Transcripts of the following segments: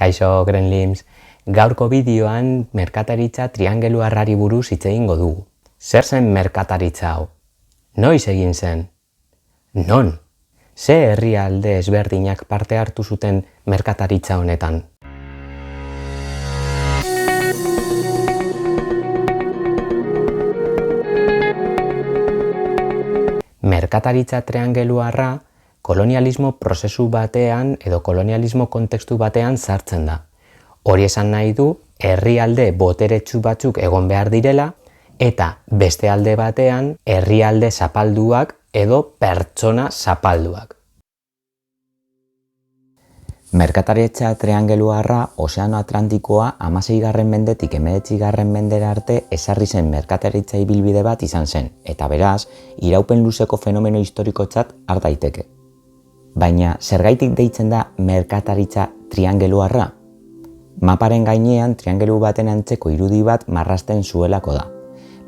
Kaixo Gremlins, gaurko bideoan merkataritza triangeluarrari buruz hitz egingo dugu. Zer zen merkataritza hau? Noiz egin zen? Non? Ze herrialde ezberdinak parte hartu zuten merkataritza honetan? Merkataritza triangeluarra kolonialismo prozesu batean edo kolonialismo kontekstu batean sartzen da. Hori esan nahi du, herrialde boteretsu batzuk egon behar direla eta beste alde batean herrialde zapalduak edo pertsona zapalduak. Merkataritza triangeluarra Ozeano Atlantikoa 16. mendetik 19. mendera arte ezarri zen merkataritza ibilbide bat izan zen, eta beraz, iraupen luzeko fenomeno historikotzat har daiteke. Baina, zergaitik deitzen da merkataritza triangeluarra? Maparen gainean triangelu baten antzeko irudi bat marrazten zuelako da.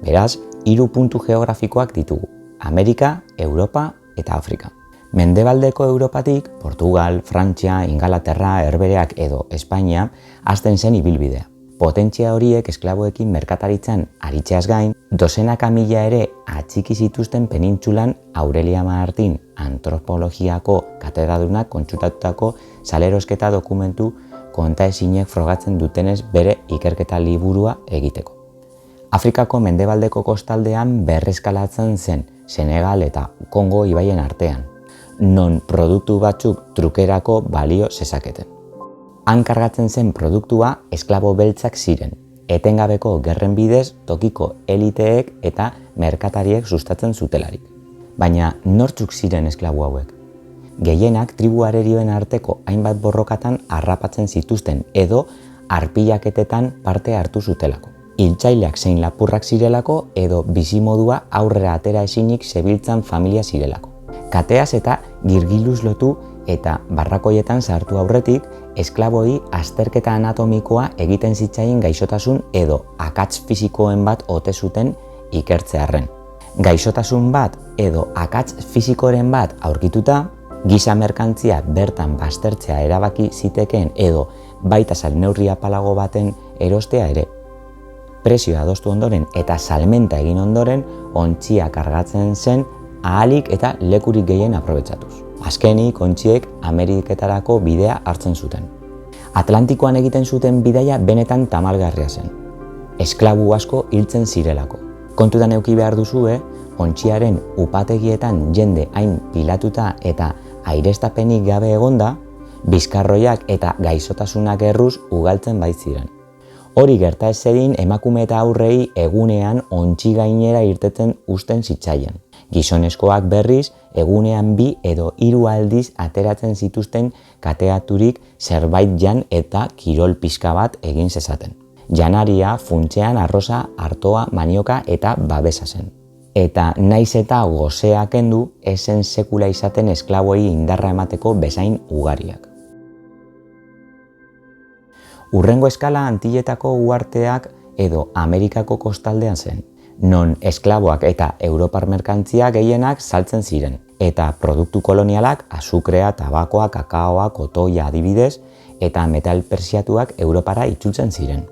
Beraz, 3 puntu geografikoak ditugu: Amerika, Europa eta Afrika. Mendebaldeko Europatik, Portugal, Frantzia, Ingalaterra, Herbehereak edo Espainia hasten zen ibilbidea. Potentzia horiek esklaboekin merkataritzan aritzeaz gain, dozenaka mila ere atxiki zituzten penintsulan Aurelia Martin antropologiako katedradunak kontsultatutako salerosketa dokumentu kontaezinek frogatzen dutenez bere ikerketa liburua egiteko. Afrikako mendebaldeko kostaldean berreskalatzen zen Senegal eta Kongo ibaien artean, non produktu batzuk trukerako balio zezaketen. Han kargatzen zen produktua esklabo beltzak ziren, etengabeko gerren bidez tokiko eliteek eta merkatariek sustatzen zutelarik. Baina nortzuk ziren esklabo hauek? Gehienak tribu arerioen arteko hainbat borrokatan harrapatzen zituzten edo arpilaketetan parte hartu zutelako. Hiltzaileak zein lapurrak zirelako edo bizimodua aurrera atera ezinik zebiltzan familia zirelako. Kateaz eta girgiluz lotu eta barrakoietan sartu aurretik, esklaboi azterketa anatomikoa egiten zitzaien gaixotasun edo akats fisikoen bat ote zuten ikertzearren. Gaixotasun bat edo akats fisikoren bat aurkituta, giza merkantzia bertan baztertzea erabaki zitekeen edo baita salneurri apalago baten erostea ere. Prezioa adostu ondoren eta salmenta egin ondoren ontzia kargatzen zen ahalik eta lekurik gehien aprobetxatuz. Azkenik, ontziek Ameriketarako bidea hartzen zuten. Atlantikoan egiten zuten bidaia benetan tamalgarria zen. Esklabu asko hiltzen zirelako. Kontutan eduki behar duzue, ontziaren upategietan jende hain pilatuta eta aireztapenik gabe egonda, bizkarroiak eta gaixotasunak erruz ugaltzen baitziren. Hori gerta ez zedin emakume eta aurrei egunean ontzi gainera irteten uzten zitzaien. Gizonezkoak berriz egunean 2 edo 3 aldiz ateratzen zituzten kateaturik zerbait jan eta kirol pixka bat egin zezaten. Janaria funtsean arroza, artoa, manioka eta babesa zen. Eta naiz eta gozea kendu esen sekula izaten esklaboi indarra emateko bezain ugariak. Hurrengo eskala Antilletako uharteak edo Amerikako kostaldean zen, non esklaboak eta Europar merkantzia gehienak saltzen ziren, eta produktu kolonialak azukrea, tabakoa, kakaoa, kotoia adibidez, eta metal pertsiatuak Europara itzultzen ziren.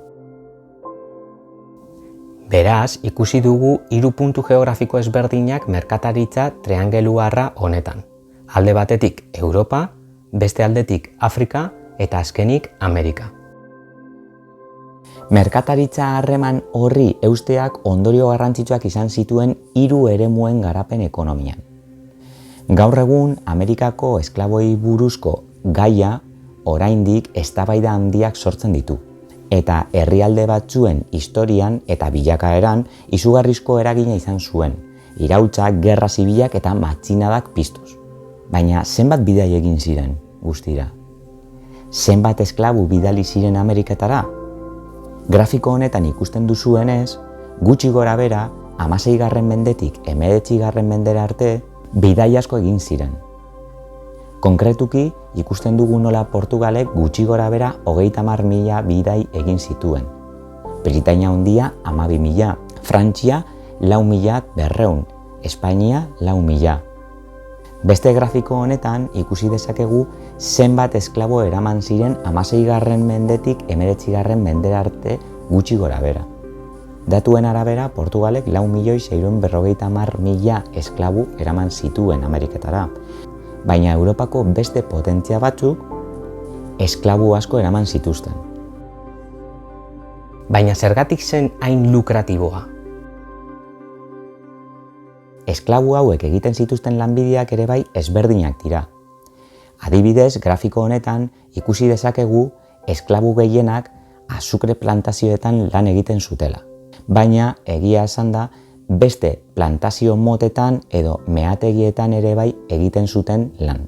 Beraz, ikusi dugu 3 puntu geografiko ezberdinak merkataritza triangeluarra honetan. Alde batetik Europa, beste aldetik Afrika eta azkenik Amerika. Merkataritza harreman horri eusteak ondorio garrantzitsuak izan zituen 3 eremuen garapen ekonomian. Gaur egun Amerikako esklaboi buruzko gaia oraindik eztabaida handiak sortzen ditu, eta herrialde batzuen historian eta bilakaeran izugarrizko eragina izan zuen, iraultzak, gerra zibilak eta matxinadak piztuz. Baina zenbat bidai egin ziren guztira? Zenbat esklabu bidali ziren Ameriketara? Grafiko honetan ikusten duzuenez, gutxi gora bera, 16. mendetik 19. mendera arte, bidai asko egin ziren. Konkretuki, ikusten dugu nola Portugalek gutxi gora bera 30.000 bidai egin zituen. Britainia Handia 12.000, Frantzia 4.200, Espainia 4.000. Beste grafiko honetan ikusi dezakegu zenbat esklabo eraman ziren 16. mendetik 19. mendera arte gutxi gora bera. Datuen arabera, Portugalek 4.650.000 esklabu eraman zituen Ameriketara, baina Europako beste potentzia batzuk esklabu asko eraman zituzten. Baina zergatik zen hain lukratiboa? Esklabu hauek egiten zituzten lanbideak ere bai ezberdinak dira. Adibidez, grafiko honetan ikusi dezakegu esklabu gehienak azukre plantazioetan lan egiten zutela. Baina egia esan da beste plantazio motetan edo meategietan ere bai egiten zuten lan.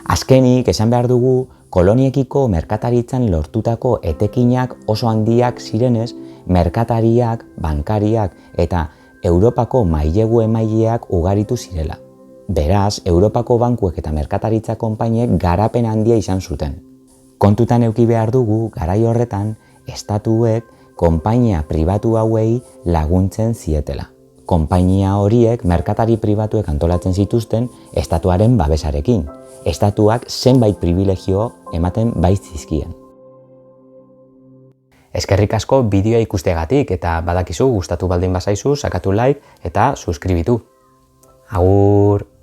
Azkenik, esan behar dugu, koloniekiko merkataritzan lortutako etekinak oso handiak zirenez, merkatariak, bankariak eta Europako mailegu emaileak ugaritu zirela. Beraz, Europako bankuek eta merkataritza konpainiek garapen handia izan zuten. Kontutan eduki behar dugu, garai horretan, estatuek konpainia pribatu hauei laguntzen zietela. Konpainia horiek merkatari pribatuek antolatzen zituzten estatuaren babesarekin. Estatuak zenbait privilegio ematen baitzizkien. Eskerrik asko bideoa ikusteagatik eta badakizu gustatu baldin bazaizu sakatu like eta suskribitu. Agur!